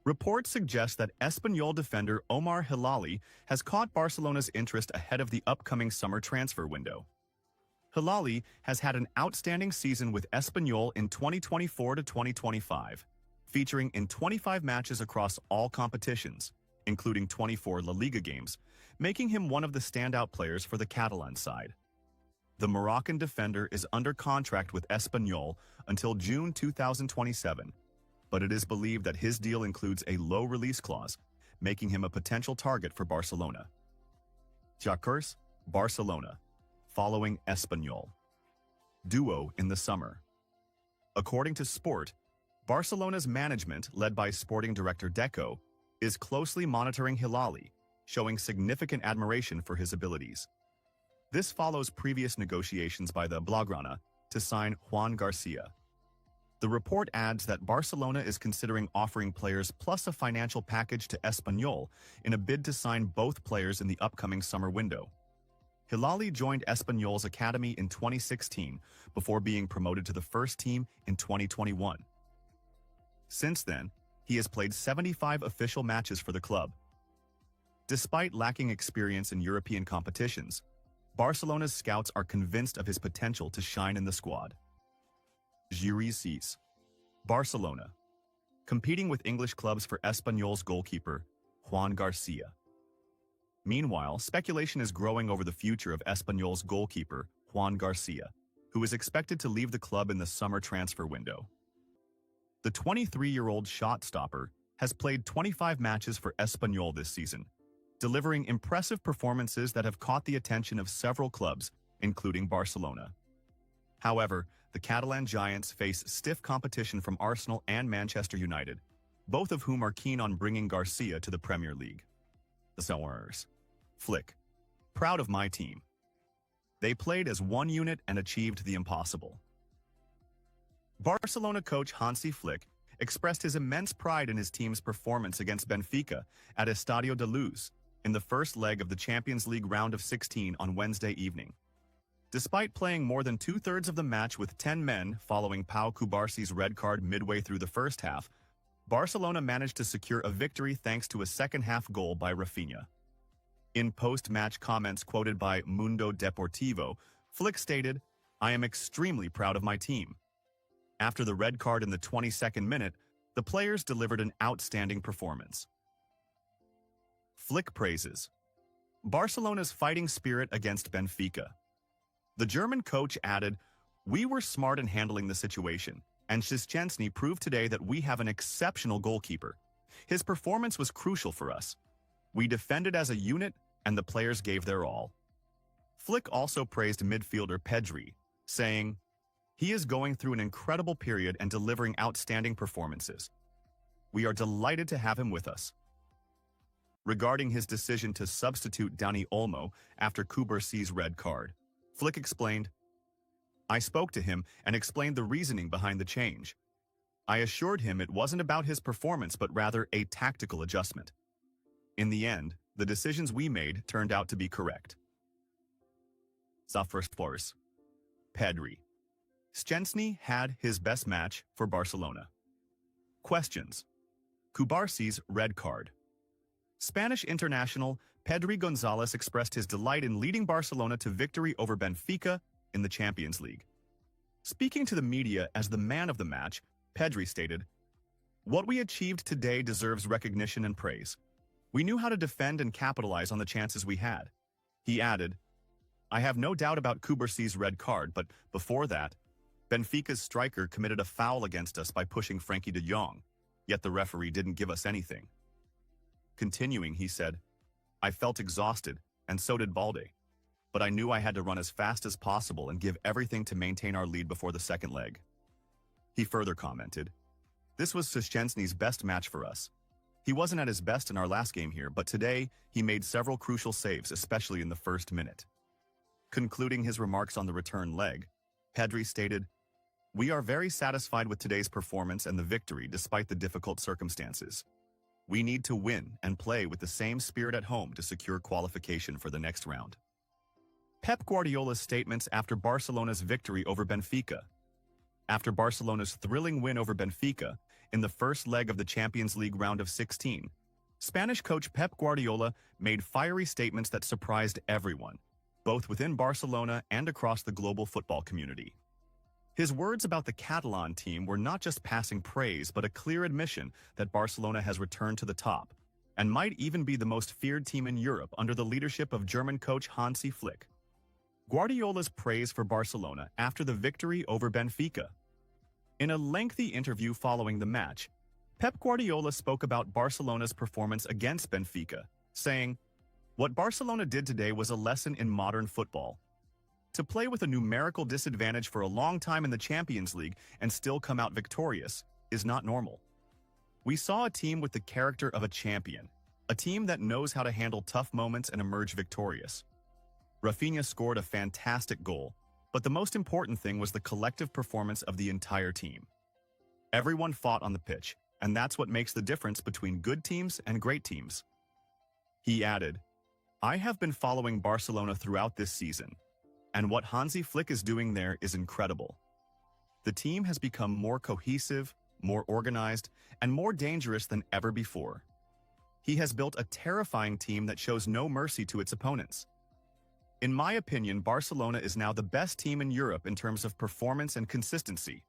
Reports suggest that Espanyol defender Omar Hilali has caught Barcelona's interest ahead of the upcoming summer transfer window. Hilali has had an outstanding season with Espanyol in 2024 to 2025, featuring in 25 matches across all competitions, including 24 La Liga games, making him one of the standout players for the Catalan side. The Moroccan defender is under contract with Espanyol until June 2027, but it is believed that his deal includes a low release clause, making him a potential target for Barcelona. Jacques, Barcelona, following Espanyol. Duo in the summer. According to Sport, Barcelona's management, led by sporting director Deco, is closely monitoring Hilali, showing significant admiration for his abilities. This follows previous negotiations by the Blaugrana to sign Juan Garcia. The report adds that Barcelona is considering offering players plus a financial package to Espanyol in a bid to sign both players in the upcoming summer window. Hilali joined Espanyol's academy in 2016 before being promoted to the first team in 2021. Since then, he has played 75 official matches for the club. Despite lacking experience in European competitions, Barcelona's scouts are convinced of his potential to shine in the squad. Giricís. Barcelona. Competing with English clubs for Espanyol's goalkeeper, Juan Garcia. Meanwhile, speculation is growing over the future of Espanyol's goalkeeper, Juan Garcia, who is expected to leave the club in the summer transfer window. The 23-year-old shot stopper has played 25 matches for Espanyol this season, delivering impressive performances that have caught the attention of several clubs, including Barcelona. However, the Catalan Giants face stiff competition from Arsenal and Manchester United, both of whom are keen on bringing Garcia to the Premier League. The Soares. Flick. Proud of my team. They played as one unit and achieved the impossible. Barcelona coach Hansi Flick expressed his immense pride in his team's performance against Benfica at Estadio de Luz in the first leg of the Champions League round of 16 on Wednesday evening. Despite playing more than two-thirds of the match with 10 men following Pau Cubarsi's red card midway through the first half, Barcelona managed to secure a victory thanks to a second-half goal by Rafinha. In post-match comments quoted by Mundo Deportivo, Flick stated, "I am extremely proud of my team." After the red card in the 22nd minute, the players delivered an outstanding performance. Flick praises Barcelona's fighting spirit against Benfica. The German coach added, "We were smart in handling the situation, and Szczęsny proved today that we have an exceptional goalkeeper. His performance was crucial for us. We defended as a unit, and the players gave their all." Flick also praised midfielder Pedri, saying, "He is going through an incredible period and delivering outstanding performances. We are delighted to have him with us." Regarding his decision to substitute Dani Olmo after Cubarsi's red card, Flick explained, "I spoke to him and explained the reasoning behind the change. I assured him it wasn't about his performance but rather a tactical adjustment. In the end, the decisions we made turned out to be correct." Zafras. Pedri. Szczęsny had his best match for Barcelona. Questions. Cubarsi's red card. Spanish international Pedri González expressed his delight in leading Barcelona to victory over Benfica in the Champions League. Speaking to the media as the man of the match, Pedri stated, "What we achieved today deserves recognition and praise. We knew how to defend and capitalize on the chances we had." He added, "I have no doubt about Cubarsi's red card, but before that, Benfica's striker committed a foul against us by pushing Frenkie de Jong, yet the referee didn't give us anything." Continuing, he said, "I felt exhausted, and so did Balde, but I knew I had to run as fast as possible and give everything to maintain our lead before the second leg." He further commented, "This was Szczęsny's best match for us. He wasn't at his best in our last game here, but today he made several crucial saves, especially in the first minute." Concluding his remarks on the return leg, Pedri stated, "We are very satisfied with today's performance and the victory despite the difficult circumstances. We need to win and play with the same spirit at home to secure qualification for the next round." Pep Guardiola's statements after Barcelona's victory over Benfica. After Barcelona's thrilling win over Benfica, in the first leg of the Champions League round of 16, Spanish coach Pep Guardiola made fiery statements that surprised everyone, both within Barcelona and across the global football community. His words about the Catalan team were not just passing praise but a clear admission that Barcelona has returned to the top, and might even be the most feared team in Europe under the leadership of German coach Hansi Flick. Guardiola's praise for Barcelona after the victory over Benfica. In a lengthy interview following the match, Pep Guardiola spoke about Barcelona's performance against Benfica, saying, "What Barcelona did today was a lesson in modern football. To play with a numerical disadvantage for a long time in the Champions League and still come out victorious is not normal. We saw a team with the character of a champion, a team that knows how to handle tough moments and emerge victorious. Rafinha scored a fantastic goal, but the most important thing was the collective performance of the entire team. Everyone fought on the pitch, and that's what makes the difference between good teams and great teams." He added, "I have been following Barcelona throughout this season, and what Hansi Flick is doing there is incredible. The team has become more cohesive, more organized, and more dangerous than ever before. He has built a terrifying team that shows no mercy to its opponents. In my opinion, Barcelona is now the best team in Europe in terms of performance and consistency.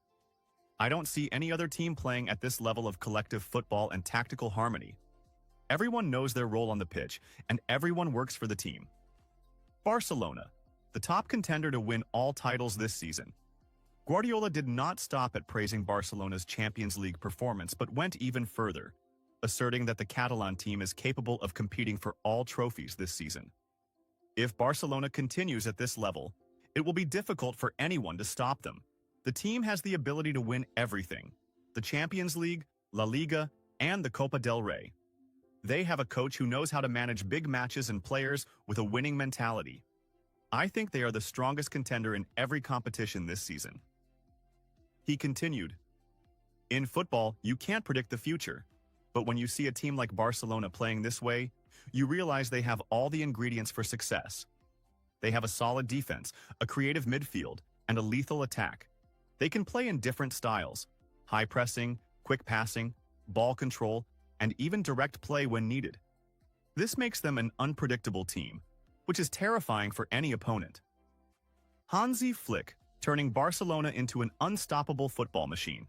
I don't see any other team playing at this level of collective football and tactical harmony. Everyone knows their role on the pitch, and everyone works for the team." Barcelona, the top contender to win all titles this season. Guardiola did not stop at praising Barcelona's Champions League performance but went even further, asserting that the Catalan team is capable of competing for all trophies this season. If Barcelona continues at this level, it will be difficult for anyone to stop them. The team has the ability to win everything: the Champions League, La Liga, and the Copa del Rey. They have a coach who knows how to manage big matches and players with a winning mentality. I think they are the strongest contender in every competition this season." He continued, "In football, you can't predict the future, but when you see a team like Barcelona playing this way, you realize they have all the ingredients for success. They have a solid defense, a creative midfield, and a lethal attack. They can play in different styles: high pressing, quick passing, ball control, and even direct play when needed. This makes them an unpredictable team, which is terrifying for any opponent." Hansi Flick, turning Barcelona into an unstoppable football machine.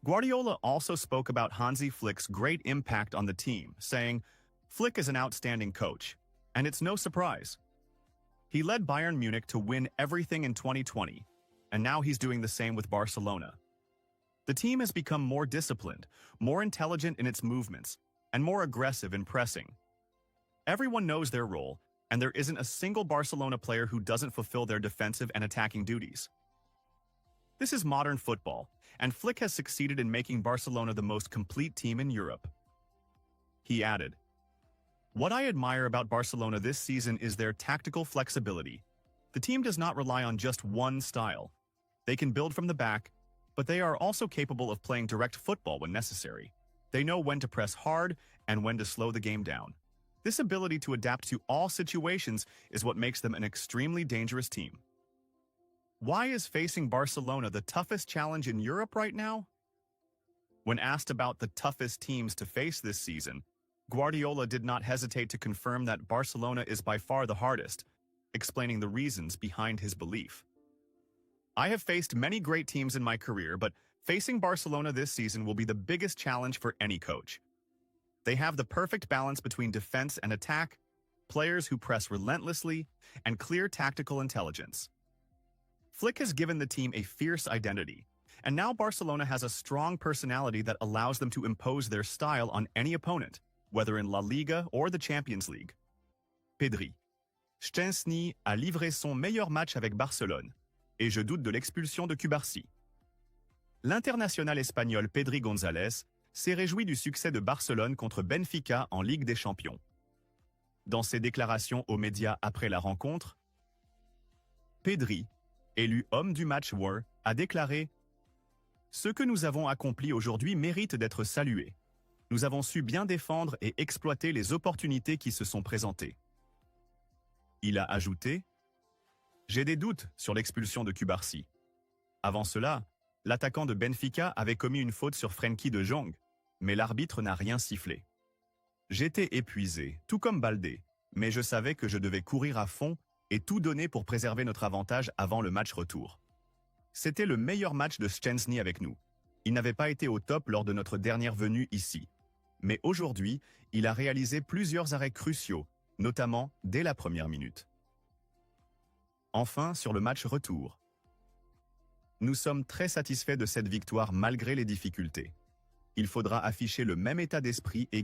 Guardiola also spoke about Hansi Flick's great impact on the team, saying, "Flick is an outstanding coach, and it's no surprise. He led Bayern Munich to win everything in 2020, and now he's doing the same with Barcelona. The team has become more disciplined, more intelligent in its movements, and more aggressive in pressing. Everyone knows their role, and there isn't a single Barcelona player who doesn't fulfill their defensive and attacking duties. This is modern football, and Flick has succeeded in making Barcelona the most complete team in Europe." He added, "What I admire about Barcelona this season is their tactical flexibility. The team does not rely on just one style. They can build from the back, but they are also capable of playing direct football when necessary. They know when to press hard and when to slow the game down. This ability to adapt to all situations is what makes them an extremely dangerous team." Why is facing Barcelona the toughest challenge in Europe right now? When asked about the toughest teams to face this season, Guardiola did not hesitate to confirm that Barcelona is by far the hardest, explaining the reasons behind his belief. "I have faced many great teams in my career, but facing Barcelona this season will be the biggest challenge for any coach. They have the perfect balance between defense and attack, players who press relentlessly, and clear tactical intelligence. Flick has given the team a fierce identity, and now Barcelona has a strong personality that allows them to impose their style on any opponent, whether in La Liga or the Champions League." Pedri. "Szczęsny a livré son meilleur match avec Barcelone, et je doute de l'expulsion de Cubarsí." L'international espagnol Pedri González s'est réjoui du succès de Barcelone contre Benfica en Ligue des Champions. Dans ses déclarations aux médias après la rencontre, Pedri, élu homme du match War, a déclaré « Ce que nous avons accompli aujourd'hui mérite d'être salué. Nous avons su bien défendre et exploiter les opportunités qui se sont présentées. » Il a ajouté « J'ai des doutes sur l'expulsion de Cubarsí. Avant cela, L'attaquant de Benfica avait commis une faute sur Frenkie de Jong, mais l'arbitre n'a rien sifflé. J'étais épuisé, tout comme Baldé, mais je savais que je devais courir à fond et tout donner pour préserver notre avantage avant le match retour. C'était le meilleur match de Szczęsny avec nous. Il n'avait pas été au top lors de notre dernière venue ici. Mais aujourd'hui, il a réalisé plusieurs arrêts cruciaux, notamment dès la première minute. Enfin, sur le match retour. Nous sommes très satisfaits de cette victoire malgré les difficultés. Il faudra afficher le même état d'esprit et